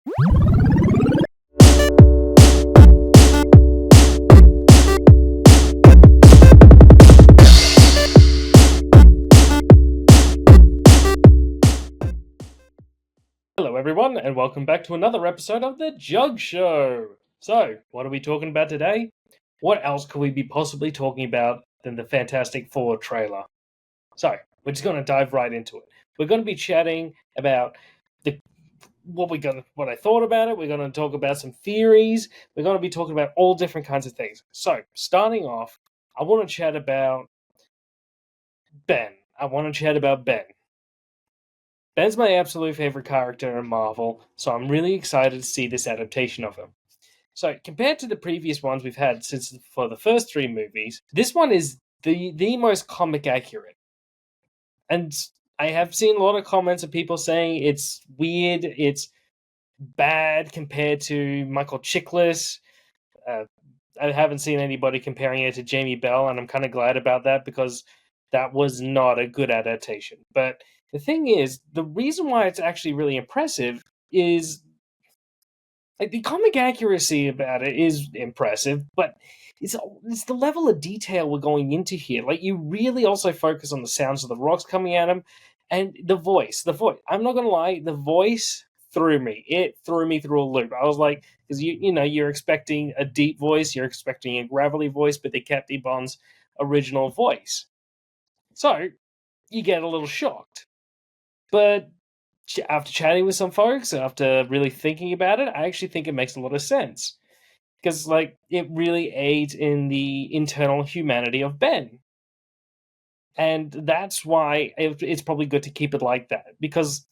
Hello, everyone, and welcome back to another episode of The Jug Show. So, what are we talking about today? What else could we be possibly talking about than the Fantastic Four trailer? So, we're just going to dive right into it. We're going to be chatting about the what I thought about it. We're going to talk about some theories. We're going to be talking about all different kinds of things. So, starting off, I want to chat about Ben. Ben's my absolute favorite character in Marvel, so I'm really excited to see this adaptation of him. So, compared to the previous ones we've had since for the first three movies, this one is the most comic accurate. And I have seen a lot of comments of people saying it's weird, it's bad compared to Michael Chiklis. Uh, I haven't seen anybody comparing it to Jamie Bell, and I'm kind of glad about that because that was not a good adaptation. But the thing is, the reason why it's actually really impressive is like the comic accuracy about it is impressive, but it's the level of detail we're going into here. Like you really also focus on the sounds of the rocks coming at him, and the voice. The voice. I'm not gonna lie, the voice threw me. It threw me through a loop. I was like, because you're expecting a deep voice, you're expecting a gravelly voice, but they kept Ebon's original voice, so you get a little shocked. But after chatting with some folks, after really thinking about it, I actually think it makes a lot of sense because, like, it really aids in the internal humanity of Ben, and that's why it's probably good to keep it like that because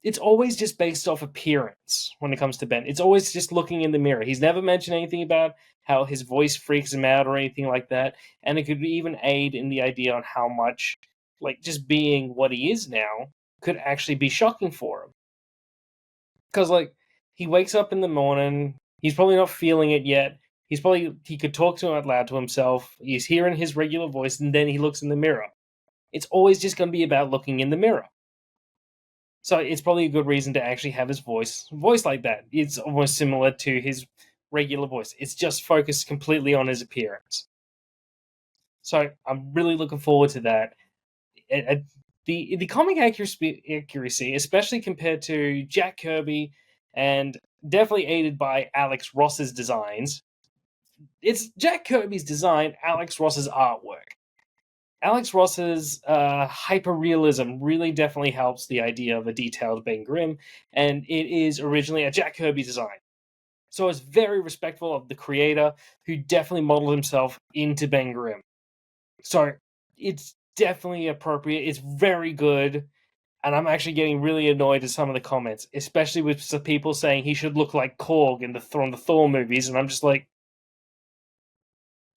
it's always just based off appearance when it comes to Ben. It's always just looking in the mirror. He's never mentioned anything about how his voice freaks him out or anything like that, and it could even aid in the idea on how much, like, just being what he is now could actually be shocking for him. Because like he wakes up in the morning, he's probably not feeling it yet. He could talk to him out loud to himself. He's hearing his regular voice, and then he looks in the mirror. It's always just going to be about looking in the mirror. So it's probably a good reason to actually have his voice like that. It's almost similar to his regular voice. It's just focused completely on his appearance. So I'm really looking forward to that. The comic accuracy, especially compared to Jack Kirby, and definitely aided by Alex Ross's designs. It's Jack Kirby's design, Alex Ross's artwork. Alex Ross's hyperrealism really definitely helps the idea of a detailed Ben Grimm, and it is originally a Jack Kirby design. So it's very respectful of the creator, who definitely modeled himself into Ben Grimm. So it's definitely appropriate. It's very good. And I'm actually getting really annoyed at some of the comments, especially with some people saying he should look like Korg from the Thor movies. And I'm just like,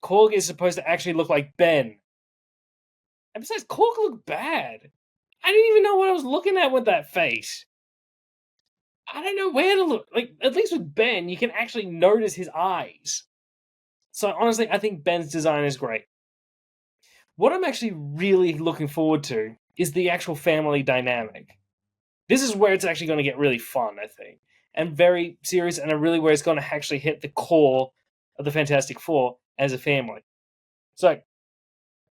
Korg is supposed to actually look like Ben. And besides, Korg looked bad. I didn't even know what I was looking at with that face. I don't know where to look. Like, at least with Ben, you can actually notice his eyes. So honestly, I think Ben's design is great. What I'm actually really looking forward to is the actual family dynamic. This is where it's actually going to get really fun, I think, and very serious, and really where it's going to actually hit the core of the Fantastic Four as a family. So,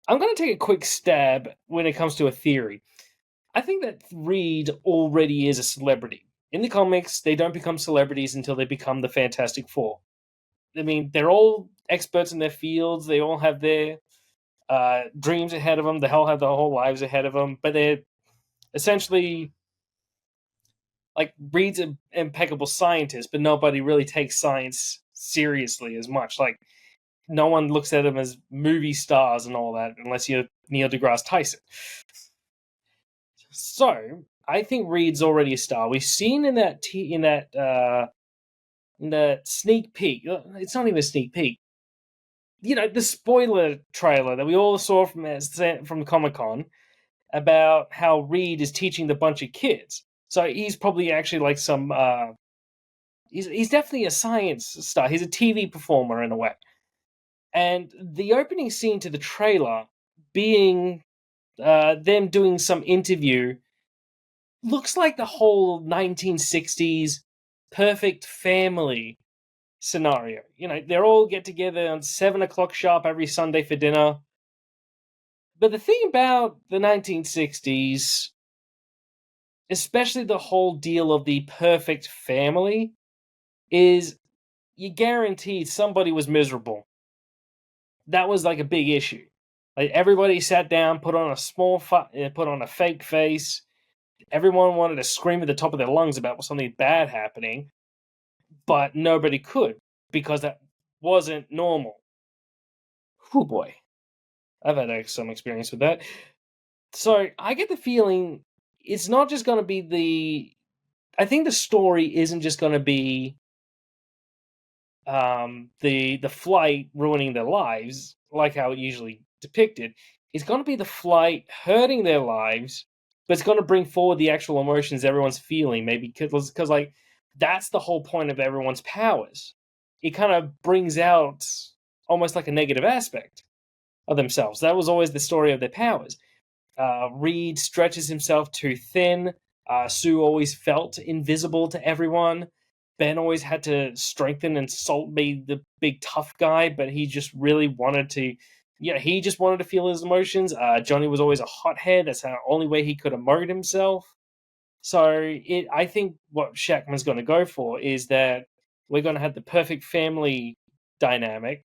I'm going to take a quick stab when it comes to a theory. I think that Reed already is a celebrity. In the comics, they don't become celebrities until they become the Fantastic Four. I mean, they're all experts in their fields. They all have their dreams ahead of them. They all have their whole lives ahead of them. But they're essentially like Reed's an impeccable scientist, but nobody really takes science seriously as much. Like no one looks at him as movie stars and all that, unless you're Neil deGrasse Tyson. So I think Reed's already a star. We've seen in that sneak peek. It's not even a sneak peek. You know, the spoiler trailer that we all saw from Comic Con about how Reed is teaching the bunch of kids. So he's probably actually like some. He's definitely a science star. He's a TV performer in a way. And the opening scene to the trailer being them doing some interview looks like the whole 1960s perfect family scenario. They all get together on 7 o'clock sharp every Sunday for dinner. But the thing about the 1960s, especially the whole deal of the perfect family, is you guaranteed somebody was miserable. That was like a big issue. Like everybody sat down, put on a fake face. Everyone wanted to scream at the top of their lungs about something bad happening, but nobody could because that wasn't normal. Oh boy, I've had some experience with that. So I get the feeling it's not just going to be I think the story isn't just going to be the flight ruining their lives like how it usually depicted. It's going to be the flight hurting their lives, but it's going to bring forward the actual emotions everyone's feeling. Maybe because like that's the whole point of everyone's powers. It kind of brings out almost like a negative aspect of themselves. That was always the story of their powers. Reed stretches himself too thin. Sue always felt invisible to everyone. Ben always had to strengthen and be the big tough guy, but he just really wanted to. Yeah, he just wanted to feel his emotions. Johnny was always a hothead. That's the only way he could emote himself. So I think what Shackman's going to go for is that we're going to have the perfect family dynamic,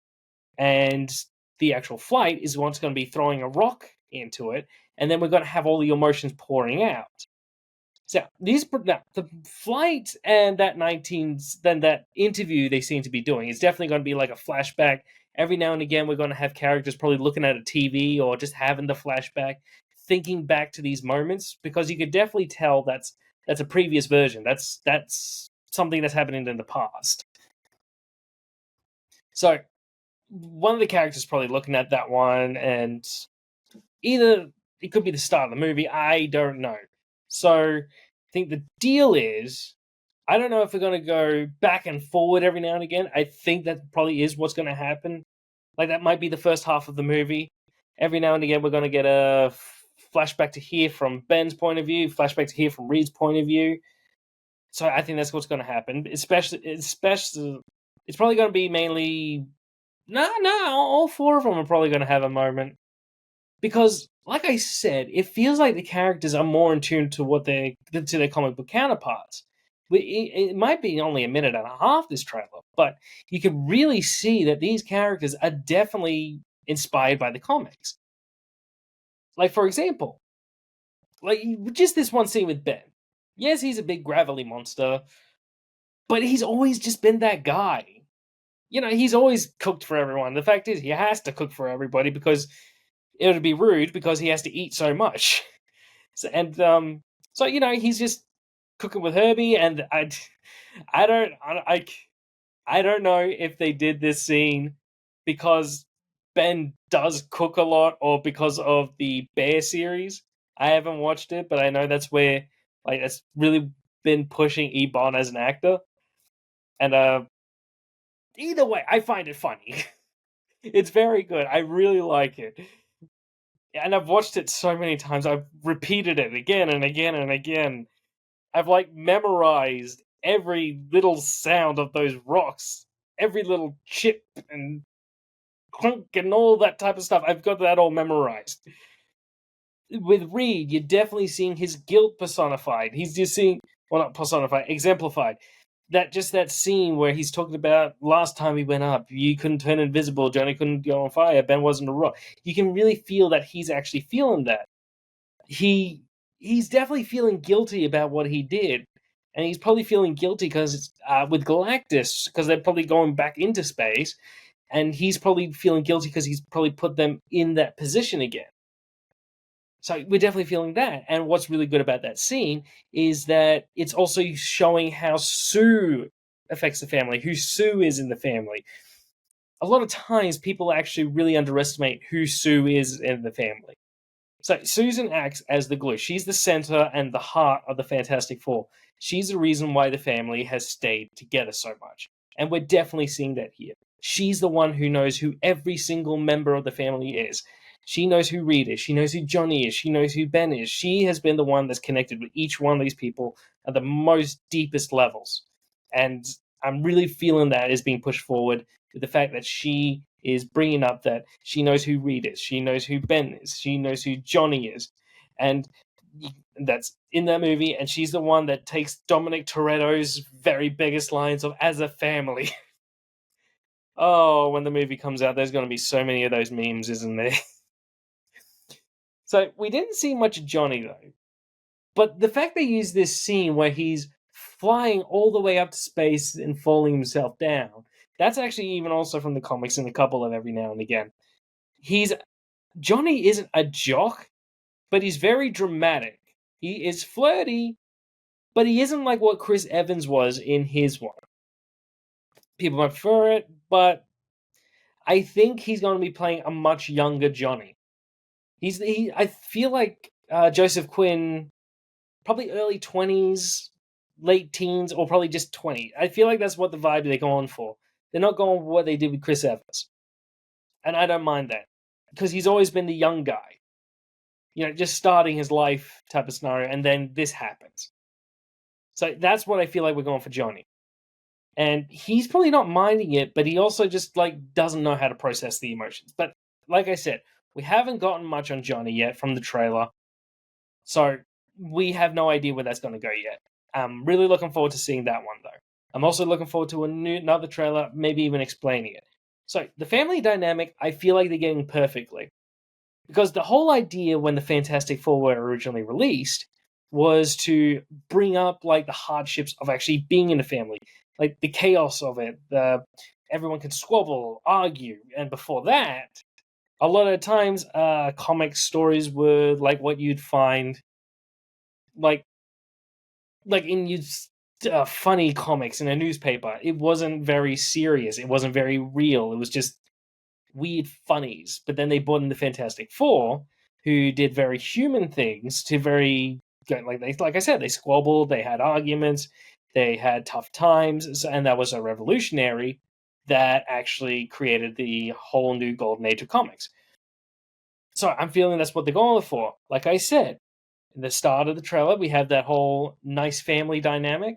and the actual flight is what's going to be throwing a rock into it, and then we're going to have all the emotions pouring out. So the flight and that interview they seem to be doing is definitely going to be like a flashback. Every now and again, we're going to have characters probably looking at a TV or just having the flashback, thinking back to these moments, because you could definitely tell that's a previous version. That's something that's happening in the past. So one of the characters probably looking at that one, and either it could be the start of the movie. I don't know. So I think the deal is, I don't know if we're going to go back and forward every now and again. I think that probably is what's going to happen. Like that might be the first half of the movie. Every now and again, we're going to get a flashback to hear from Ben's point of view, flashback to hear from Reed's point of view. So I think that's what's going to happen. Especially, it's probably going to be mainly. No, all four of them are probably going to have a moment. Because, like I said, it feels like the characters are more in tune to their comic book counterparts. It might be only a minute and a half, this trailer, but you can really see that these characters are definitely inspired by the comics. Like, for example, like just this one scene with Ben. Yes, he's a big gravelly monster, but he's always just been that guy. He's always cooked for everyone. The fact is, he has to cook for everybody because it would be rude because he has to eat so much. So he's just cooking with Herbie, and I don't know if they did this scene because Ben does cook a lot or because of the Bear series. I haven't watched it, but I know that's where it's really been pushing Ebon as an actor. And either way, I find it funny. It's very good. I really like it. And I've watched it so many times. I've repeated it again and again and again. I've memorized every little sound of those rocks, every little chip and clunk and all that type of stuff. I've got that all memorized. With Reed, you're definitely seeing his guilt personified. He's just seeing, well, not personified, exemplified. That scene where he's talking about last time he went up, you couldn't turn invisible, Johnny couldn't go on fire, Ben wasn't a rock. You can really feel that he's actually feeling that. He's definitely feeling guilty about what he did, and he's probably feeling guilty because with Galactus, because they're probably going back into space, and he's probably feeling guilty because he's probably put them in that position again. So we're definitely feeling that. And what's really good about that scene is that it's also showing how Sue affects the family, who Sue is in the family. A lot of times people actually really underestimate who Sue is in the family. So Susan acts as the glue. She's the center and the heart of the Fantastic Four. She's the reason why the family has stayed together so much. And we're definitely seeing that here. She's the one who knows who every single member of the family is. She knows who Reed is. She knows who Johnny is. She knows who Ben is. She has been the one that's connected with each one of these people at the most deepest levels. And I'm really feeling that is being pushed forward with the fact that she is bringing up that she knows who Reed is, she knows who Ben is, she knows who Johnny is, and that's in that movie. And she's the one that takes Dominic Toretto's very biggest lines of "as a family." Oh, when the movie comes out, there's going to be so many of those memes, isn't there? So we didn't see much of Johnny though, but the fact they used this scene where he's flying all the way up to space and falling himself down, that's actually even also from the comics in a couple of every now and again. Johnny isn't a jock, but he's very dramatic. He is flirty, but he isn't like what Chris Evans was in his one. People might prefer it, but I think he's going to be playing a much younger Johnny. I feel like Joseph Quinn, probably early 20s, late teens, or probably just 20. I feel like that's what the vibe they're going for. They're not going for what they did with Chris Evans. And I don't mind that. Because he's always been the young guy. Just starting his life type of scenario, and then this happens. So that's what I feel like we're going for Johnny. And he's probably not minding it, but he also just doesn't know how to process the emotions. But like I said, we haven't gotten much on Johnny yet from the trailer. So we have no idea where that's going to go yet. I'm really looking forward to seeing that one, though. I'm also looking forward to another trailer, maybe even explaining it. So the family dynamic, I feel like they're getting perfectly. Because the whole idea when the Fantastic Four were originally released was to bring up the hardships of actually being in a family, like the chaos of it. Everyone can squabble, argue, and before that, a lot of times, comic stories were like what you'd find, like in funny comics in a newspaper. It wasn't very serious. It wasn't very real. It was just weird funnies. But then they brought in the Fantastic Four, who did very human things to very like I said, they squabbled, they had arguments, they had tough times, and that was a revolutionary that actually created the whole new golden age of comics. So I'm feeling that's what they're going for. Like I said, in the start of the trailer, we have that whole nice family dynamic.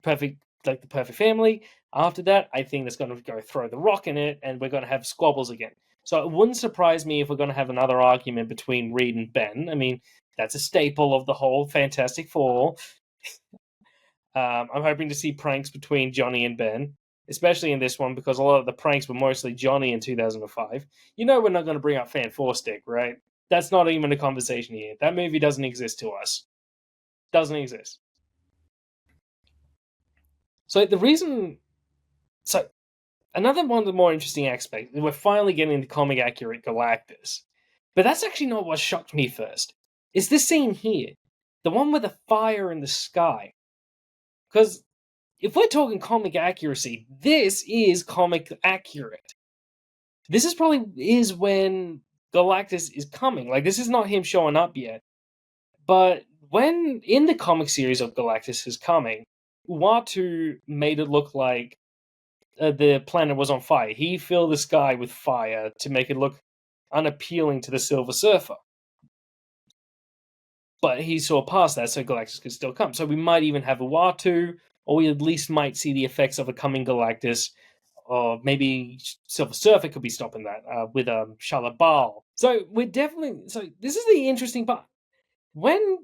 Perfect, like the perfect family. After that, I think that's going to go throw the rock in it, and we're going to have squabbles again. So it wouldn't surprise me if we're going to have another argument between Reed and Ben. I mean, that's a staple of the whole Fantastic Four. I'm hoping to see pranks between Johnny and Ben, especially in this one, because a lot of the pranks were mostly Johnny in 2005. We're not going to bring up Fan Four Stick, right? That's not even a conversation here. That movie doesn't exist to us. Doesn't exist. So another one of the more interesting aspects, we're finally getting the comic accurate Galactus. But that's actually not what shocked me first. It's this scene here. The one with the fire in the sky. Because if we're talking comic accuracy, this is comic accurate. This is probably when Galactus is coming. This is not him showing up yet. But when in the comic series of Galactus is coming, Uatu made it look like the planet was on fire. He filled the sky with fire to make it look unappealing to the Silver Surfer. But he saw past that, so Galactus could still come. So we might even have Uatu, or we at least might see the effects of a coming Galactus, or maybe Silver Surfer could be stopping that with Shalla-Bal. So this is the interesting part. When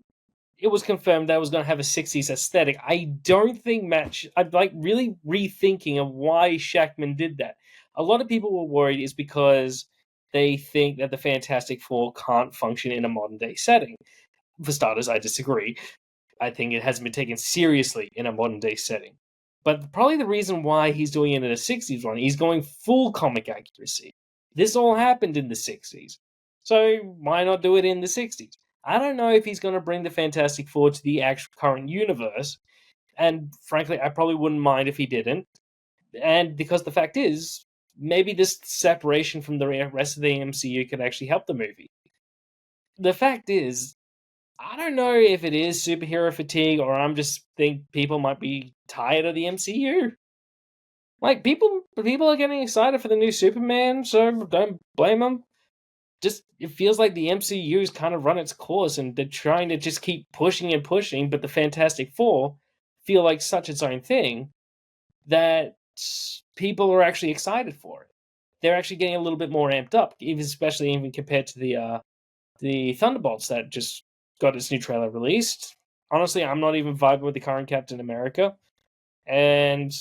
it was confirmed that it was going to have a 60s aesthetic, I don't think I'm really rethinking of why Shackman did that. A lot of people were worried is because they think that the Fantastic Four can't function in a modern day setting. For starters, I disagree. I think it hasn't been taken seriously in a modern day setting. But probably the reason why he's doing it in a 60s one, he's going full comic accuracy. This all happened in the 60s. So why not do it in the 60s? I don't know if he's going to bring the Fantastic Four to the actual current universe. And frankly, I probably wouldn't mind if he didn't. And because the fact is, maybe this separation from the rest of the MCU could actually help the movie. The fact is, I don't know if it is superhero fatigue or I'm just think people might be tired of the MCU. People are getting excited for the new Superman, so don't blame them. Just it feels like the MCU's kind of run its course and they're trying to just keep pushing and pushing, but the Fantastic Four feel like such its own thing that people are actually excited for it. They're actually getting a little bit more amped up, especially even compared to the Thunderbolts that just got its new trailer released. Honestly, I'm not even vibing with the current Captain America, and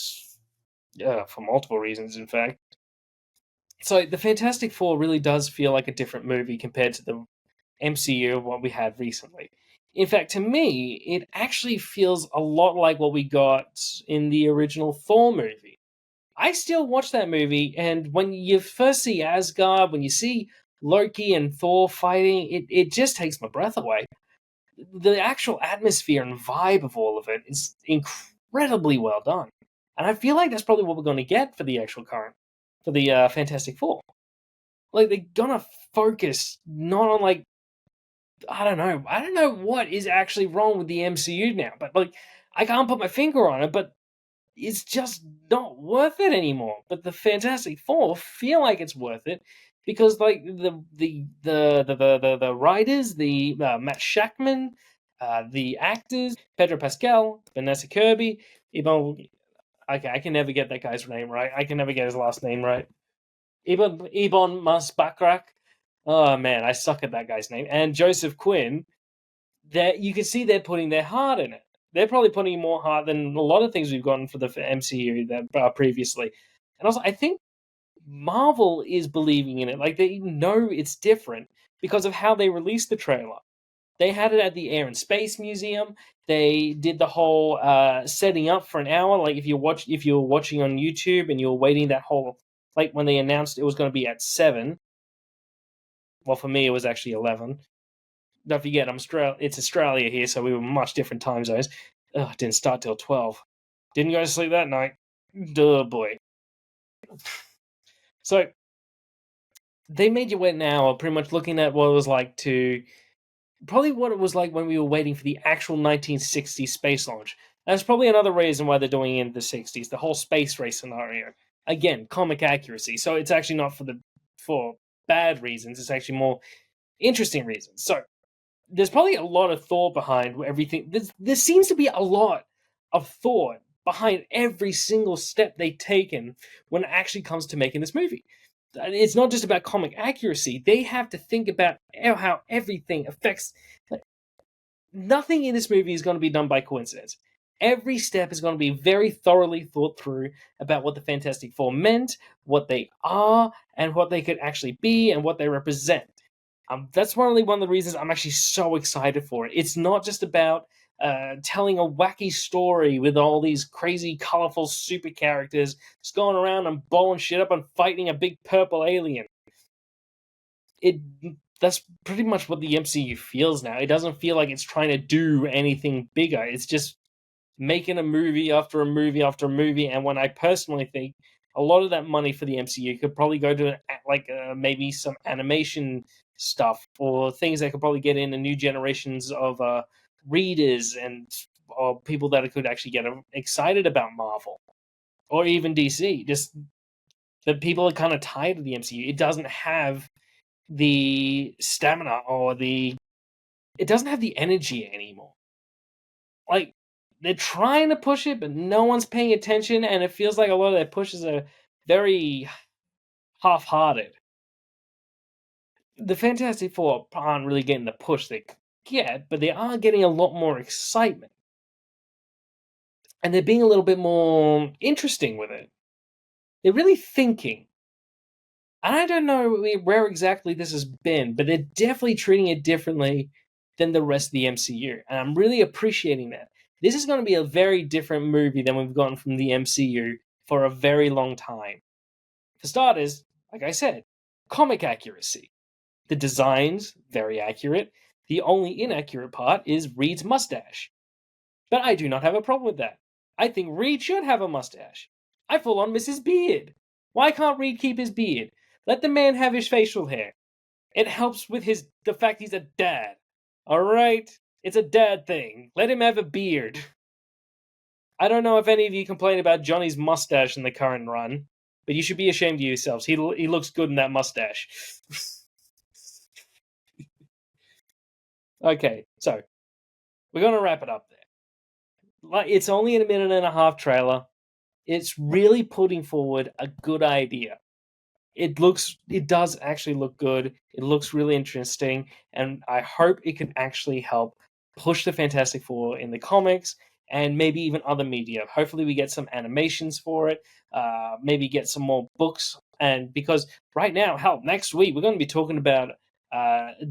for multiple reasons, in fact. So the Fantastic Four really does feel like a different movie compared to the MCU of what we had recently. In fact, to me, it actually feels a lot like what we got in the original Thor movie. I still watch that movie, and when you first see Asgard, when you see Loki and Thor fighting, it just takes my breath away. The actual atmosphere and vibe of all of it is incredibly well done. And I feel like that's probably what we're going to get for the actual current, for the Fantastic Four. Like, they're gonna focus not on, like, I don't know what is actually wrong with the MCU now, but, like, I can't put my finger on it, but it's just not worth it anymore. But the Fantastic Four feel like it's worth it because, like, the writers, the Matt Shackman, the actors, Pedro Pascal, Vanessa Kirby, Ibon. Okay, I can never get that guy's name right. I can never get his last name right. Ibon Masbakrak. Oh man, I suck at that guy's name. And Joseph Quinn. That you can see they're putting their heart in it. They're probably putting more heart than a lot of things we've gotten for the MCU that previously. And also, I think Marvel is believing in it. Like, they know it's different because of how they released the trailer. They had it at the Air and Space Museum. They did the whole setting up for an hour. Like, if you were watching on YouTube and you were waiting that whole, like, when they announced it was going to be at 7. Well, for me, it was actually 11. Don't forget, it's Australia here, so we were much different time zones. It didn't start till 12. Didn't go to sleep that night. Duh, boy. So, they made you wait an hour, pretty much looking at what it was like probably what it was like when we were waiting for the actual 1960s space launch. That's probably another reason why they're doing it in the 60s, the whole space race scenario. Again, comic accuracy. So it's actually not for bad reasons, it's actually more interesting reasons. So, there's probably a lot of thought behind everything. There seems to be a lot of thought behind every single step they've taken when it actually comes to making this movie. It's not just about comic accuracy. They have to think about how everything affects. Nothing in this movie is going to be done by coincidence. Every step is going to be very thoroughly thought through about what the Fantastic Four meant, what they are, and what they could actually be, and what they represent. That's one of the reasons I'm actually so excited for it. It's not just about telling a wacky story with all these crazy, colorful super characters just going around and blowing shit up and fighting a big purple alien. That's pretty much what the MCU feels now. It doesn't feel like it's trying to do anything bigger. It's just making a movie after a movie after a movie. And when I personally think a lot of that money for the MCU could probably go to maybe some animation stuff or things that could probably get in new generations of readers and or people that could actually get excited about Marvel or even DC. Just that people are kind of tired of the MCU. It doesn't have the stamina it doesn't have the energy anymore. Like, they're trying to push it, but no one's paying attention, and it feels like a lot of their pushes are very half-hearted. The Fantastic Four aren't really getting the push they get, but they are getting a lot more excitement. And they're being a little bit more interesting with it. They're really thinking. And I don't know where exactly this has been, but they're definitely treating it differently than the rest of the MCU. And I'm really appreciating that. This is going to be a very different movie than we've gotten from the MCU for a very long time. For starters, like I said, comic accuracy. The design's very accurate. The only inaccurate part is Reed's mustache. But I do not have a problem with that. I think Reed should have a mustache. I full on miss his beard. Why can't Reed keep his beard? Let the man have his facial hair. It helps with the fact he's a dad. Alright? It's a dad thing. Let him have a beard. I don't know if any of you complain about Johnny's mustache in the current run, but you should be ashamed of yourselves. He looks good in that mustache. Okay, so we're going to wrap it up there. Like, it's only a minute and a half trailer. It's really putting forward a good idea. It does actually look good. It looks really interesting, and I hope it can actually help push the Fantastic Four in the comics and maybe even other media. Hopefully, we get some animations for it. Maybe get some more books. And because right now, hell, next week we're going to be talking about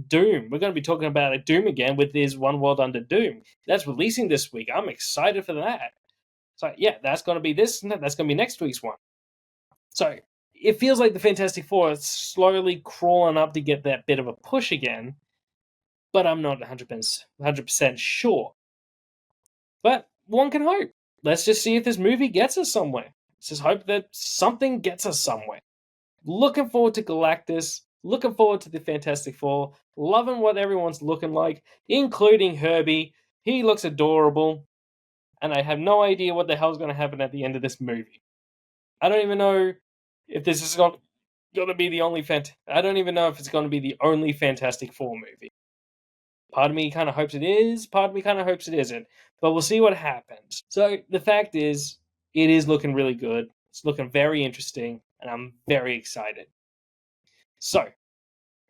Doom. We're going to be talking about Doom again with this One World Under Doom. That's releasing this week. I'm excited for that. So yeah, that's going to be this. That's going to be next week's one. So it feels like the Fantastic Four is slowly crawling up to get that bit of a push again, but I'm not 100% sure. But one can hope. Let's just see if this movie gets us somewhere. Let's just hope that something gets us somewhere. Looking forward to Galactus. Looking forward to the Fantastic Four. Loving what everyone's looking like, including Herbie. He looks adorable. And I have no idea what the hell's going to happen at the end of this movie. I don't even know if this is going to be the only I don't even know if it's going to be the only Fantastic Four movie. Part of me kind of hopes it is. Part of me kind of hopes it isn't. But we'll see what happens. So the fact is, it is looking really good. It's looking very interesting, and I'm very excited. So,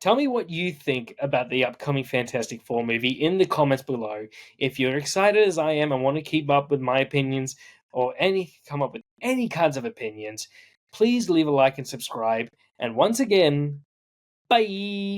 tell me what you think about the upcoming Fantastic Four movie in the comments below. If you're excited as I am and want to keep up with my opinions or come up with any kinds of opinions, please leave a like and subscribe. And once again, bye!